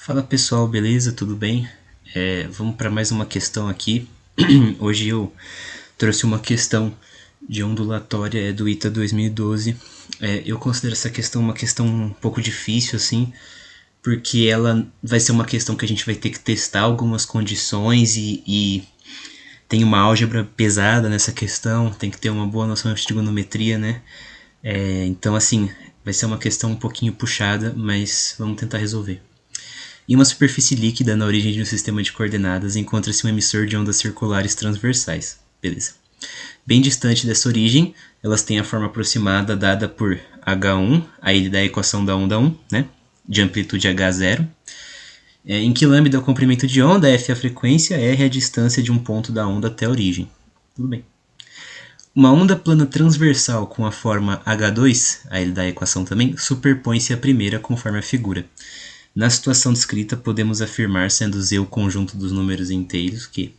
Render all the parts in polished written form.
Fala pessoal, beleza? Tudo bem? Vamos para mais uma questão aqui. Hoje eu trouxe uma questão de ondulatória do ITA 2012. Eu considero essa questão uma questão um pouco difícil, assim, porque ela vai ser uma questão que a gente vai ter que testar algumas condições e tem uma álgebra pesada nessa questão, tem que ter uma boa noção de trigonometria, né? Então, assim, vai ser uma questão um pouquinho puxada, mas vamos tentar resolver. Em uma superfície líquida na origem de um sistema de coordenadas encontra-se um emissor de ondas circulares transversais. Beleza. Bem distante dessa origem, elas têm a forma aproximada dada por H1, aí da equação da onda 1, né? De amplitude H0. Em que lambda é o comprimento de onda, F é a frequência, R é a distância de um ponto da onda até a origem. Tudo bem. Uma onda plana transversal com a forma H2, aí da equação também, superpõe-se à primeira conforme a figura. Na situação descrita, podemos afirmar, sendo Z o conjunto dos números inteiros, que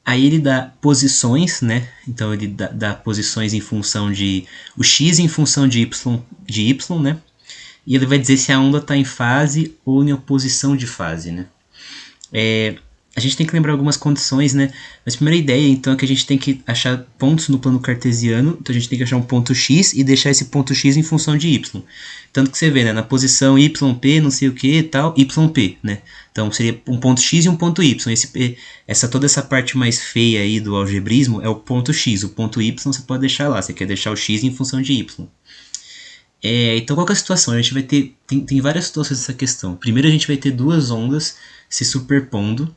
aí ele dá posições, né? Então ele dá posições em função de o x em função de y, né? E ele vai dizer se a onda está em fase ou em oposição de fase, né? A gente tem que lembrar algumas condições, né? Mas a primeira ideia, então, é que a gente tem que achar pontos no plano cartesiano. Então a gente tem que achar um ponto x e deixar esse ponto x em função de y. Tanto que você vê, né? Na posição yp, não sei o que, tal, yp, né? Então seria um ponto x e um ponto y. Toda essa parte mais feia aí do algebrismo é o ponto x. O ponto y você pode deixar lá. Você quer deixar o x em função de y. Então qual que é a situação? A gente vai ter... Tem várias situações dessa questão. Primeiro a gente vai ter duas ondas se superpondo.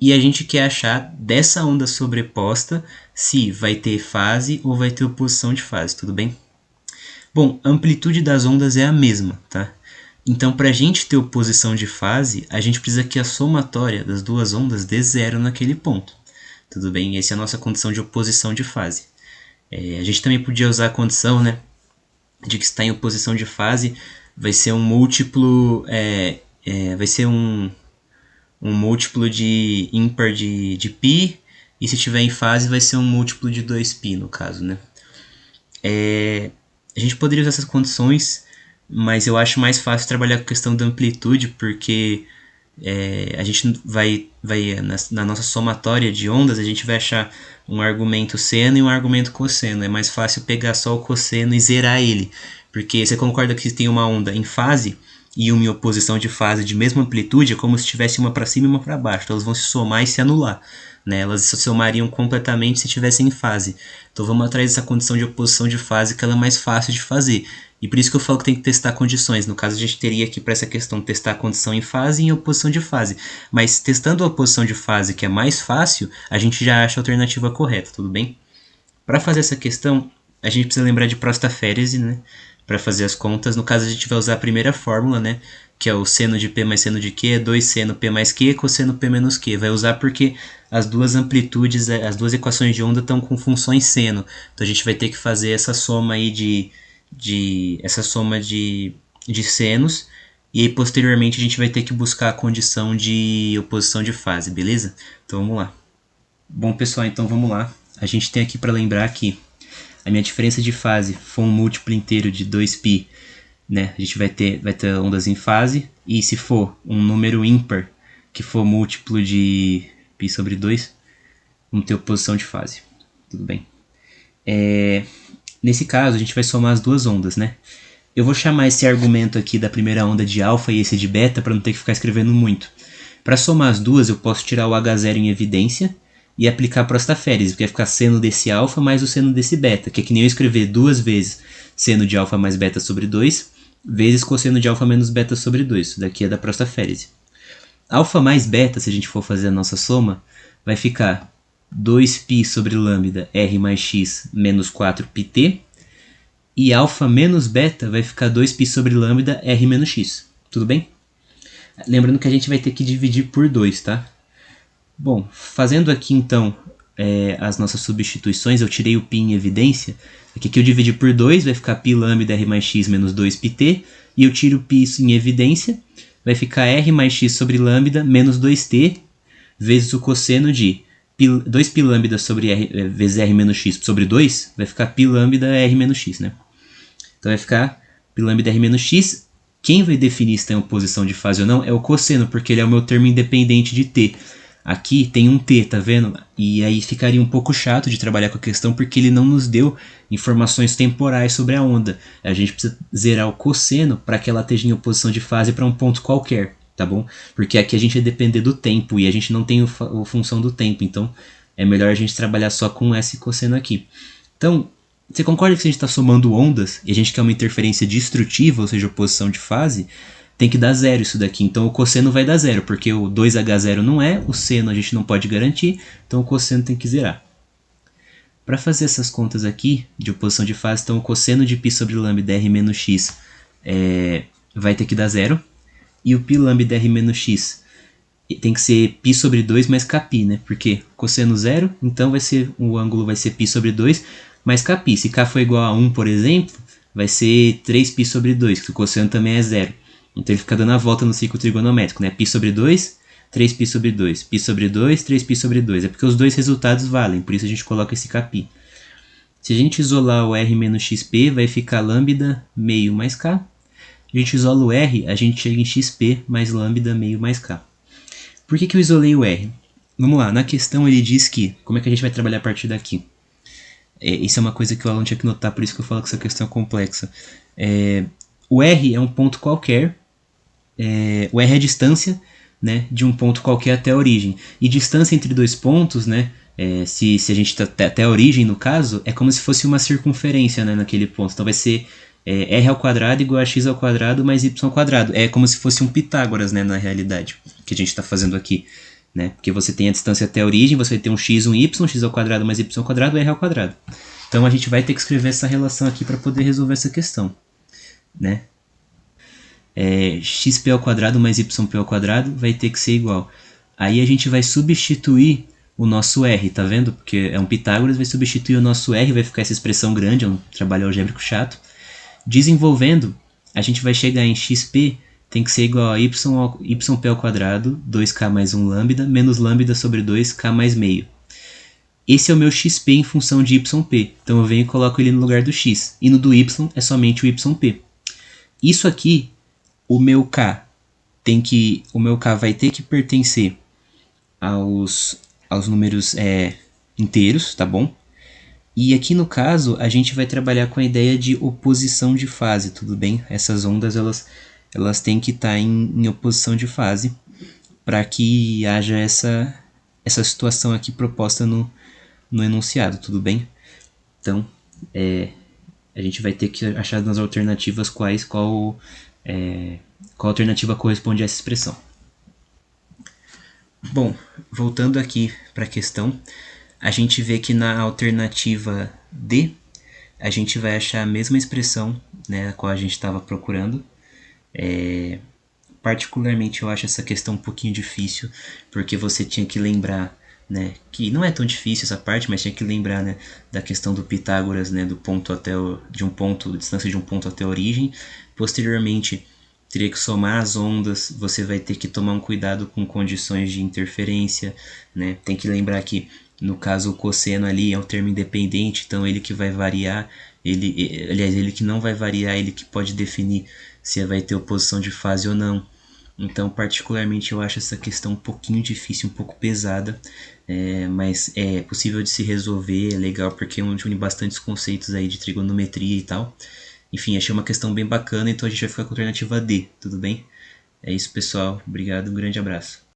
E a gente quer achar dessa onda sobreposta se vai ter fase ou vai ter oposição de fase, tudo bem? Bom, a amplitude das ondas é a mesma, tá? Então, para a gente ter oposição de fase, a gente precisa que a somatória das duas ondas dê zero naquele ponto. Tudo bem? Essa é a nossa condição de oposição de fase. A gente também podia usar a condição, né, de que está em oposição de fase vai ser um múltiplo, vai ser um múltiplo de ímpar de π, e se estiver em fase vai ser um múltiplo de 2π no caso, né? A gente poderia usar essas condições, mas eu acho mais fácil trabalhar com a questão da amplitude, porque a gente vai na nossa somatória de ondas, a gente vai achar um argumento seno e um argumento cosseno. É mais fácil pegar só o cosseno e zerar ele, porque você concorda que se tem uma onda em fase e uma em oposição de fase de mesma amplitude, é como se tivesse uma para cima e uma para baixo. Então elas vão se somar e se anular, né? Elas se somariam completamente se estivessem em fase. Então vamos atrás dessa condição de oposição de fase, que ela é mais fácil de fazer. E por isso que eu falo que tem que testar condições. No caso, a gente teria aqui para essa questão testar a condição em fase e em oposição de fase. Mas testando a oposição de fase, que é mais fácil, a gente já acha a alternativa correta, tudo bem? Para fazer essa questão, a gente precisa lembrar de prostaférese, né? Para fazer as contas. No caso, a gente vai usar a primeira fórmula, né? Que é o seno de P mais seno de Q, é 2 seno P mais Q, cosseno P menos Q. Vai usar porque as duas amplitudes, as duas equações de onda estão com funções seno. Então a gente vai ter que fazer essa soma aí de senos, e aí posteriormente a gente vai ter que buscar a condição de oposição de fase, beleza? Então vamos lá. Bom pessoal, então vamos lá. A gente tem aqui para lembrar que a minha diferença de fase for um múltiplo inteiro de 2π, né? A gente vai ter ondas em fase, e se for um número ímpar que for múltiplo de π sobre 2, vamos ter oposição de fase. Tudo bem? Nesse caso, a gente vai somar as duas ondas, né? Eu vou chamar esse argumento aqui da primeira onda de alfa e esse de beta para não ter que ficar escrevendo muito. Para somar as duas, eu posso tirar o H0 em evidência e aplicar prostaférese, porque vai ficar seno desse alfa mais o seno desse beta, que é que nem eu escrever duas vezes seno de alfa mais beta sobre 2, vezes cosseno de alfa menos beta sobre 2. Isso daqui é da prostaférese. Alfa mais beta, se a gente for fazer a nossa soma, vai ficar 2π sobre lambda r mais x menos 4πt, e alfa menos beta vai ficar 2π sobre lambda r menos x. Tudo bem? Lembrando que a gente vai ter que dividir por 2, tá? Bom, fazendo aqui então as nossas substituições, eu tirei o π em evidência. Aqui que eu dividi por 2 vai ficar π lambda r mais x menos 2πt, e eu tiro o π em evidência, vai ficar r mais x sobre lambda menos 2t, vezes o cosseno de 2π lambda sobre r, vezes r menos x sobre 2, vai ficar π lambda r menos x, né? Então vai ficar π lambda r menos x, Quem vai definir se tem oposição de fase ou não é o cosseno, porque ele é o meu termo independente de t. Aqui tem um t, tá vendo? E aí ficaria um pouco chato de trabalhar com a questão porque ele não nos deu informações temporais sobre a onda. A gente precisa zerar o cosseno para que ela esteja em oposição de fase para um ponto qualquer, tá bom? Porque aqui a gente vai depender do tempo e a gente não tem a função do tempo, então é melhor a gente trabalhar só com esse cosseno aqui. Então, você concorda que se a gente está somando ondas e a gente quer uma interferência destrutiva, ou seja, oposição de fase, tem que dar zero isso daqui. Então o cosseno vai dar zero, porque o 2H0 não é, o seno a gente não pode garantir, então o cosseno tem que zerar. Para fazer essas contas aqui de oposição de fase, então o cosseno de π sobre lambda r menos x vai ter que dar zero, e o π lambda r menos x tem que ser π sobre 2 mais kπ, né? Porque cosseno zero, então o ângulo vai ser π sobre 2 mais kπ. Se k for igual a 1, por exemplo, vai ser 3π sobre 2, que o cosseno também é zero. Então ele fica dando a volta no ciclo trigonométrico, né? π sobre 2, 3π sobre 2, π sobre 2, 3π sobre 2. É porque os dois resultados valem, por isso a gente coloca esse kπ. Se a gente isolar o r menos xp, vai ficar lambda meio mais k. A gente isola o r, a gente chega em xp mais lambda meio mais k. Por que eu isolei o r? Vamos lá, na questão ele diz que, como é que a gente vai trabalhar a partir daqui? Isso é uma coisa que o aluno tinha que notar, por isso que eu falo que essa questão é complexa. O r é um ponto qualquer, o r é a distância, né, de um ponto qualquer até a origem. E distância entre dois pontos, né, se a gente está até a origem, no caso, é como se fosse uma circunferência, né, naquele ponto. Então vai ser r ao quadrado igual a x ao quadrado mais y ao quadrado. É como se fosse um Pitágoras, né, na realidade, que a gente está fazendo aqui. Né? Porque você tem a distância até a origem, você vai ter um x, um y, x ao quadrado mais y ao quadrado, r ao quadrado. Então a gente vai ter que escrever essa relação aqui para poder resolver essa questão. Né? Xp ao quadrado mais yp ao quadrado vai ter que ser igual. Aí a gente vai substituir o nosso r, tá vendo? Porque é um Pitágoras, vai substituir o nosso r, vai ficar essa expressão grande, é um trabalho algébrico chato. Desenvolvendo, a gente vai chegar em xp tem que ser igual a yp ao quadrado, 2k mais 1 lambda, menos lambda sobre 2k mais meio. Esse é o meu xp em função de yp, então eu venho e coloco ele no lugar do x, e no do y é somente o yp. Isso aqui, o meu k vai ter que pertencer aos números inteiros, tá bom? E aqui no caso, a gente vai trabalhar com a ideia de oposição de fase, tudo bem? Essas ondas, elas têm que estar em oposição de fase para que haja essa situação aqui proposta no enunciado, tudo bem? Então, a gente vai ter que achar nas alternativas qual alternativa corresponde a essa expressão. Bom, voltando aqui para a questão, a gente vê que na alternativa D, a gente vai achar a mesma expressão, né, a qual a gente estava procurando. Particularmente eu acho essa questão um pouquinho difícil, porque você tinha que lembrar, né, que não é tão difícil essa parte, mas tinha que lembrar, né, da questão do Pitágoras, né, do ponto até distância de um ponto até a origem. Posteriormente, teria que somar as ondas, você vai ter que tomar um cuidado com condições de interferência, né? Tem que lembrar que, no caso, o cosseno ali é um termo independente, então ele que vai variar, ele que não vai variar, ele que pode definir se vai ter oposição de fase ou não. Então, particularmente, eu acho essa questão um pouquinho difícil, um pouco pesada, mas é possível de se resolver, é legal porque une bastantes conceitos aí de trigonometria e tal. Enfim, achei uma questão bem bacana, então a gente vai ficar com a alternativa D, tudo bem? É isso, pessoal. Obrigado, um grande abraço.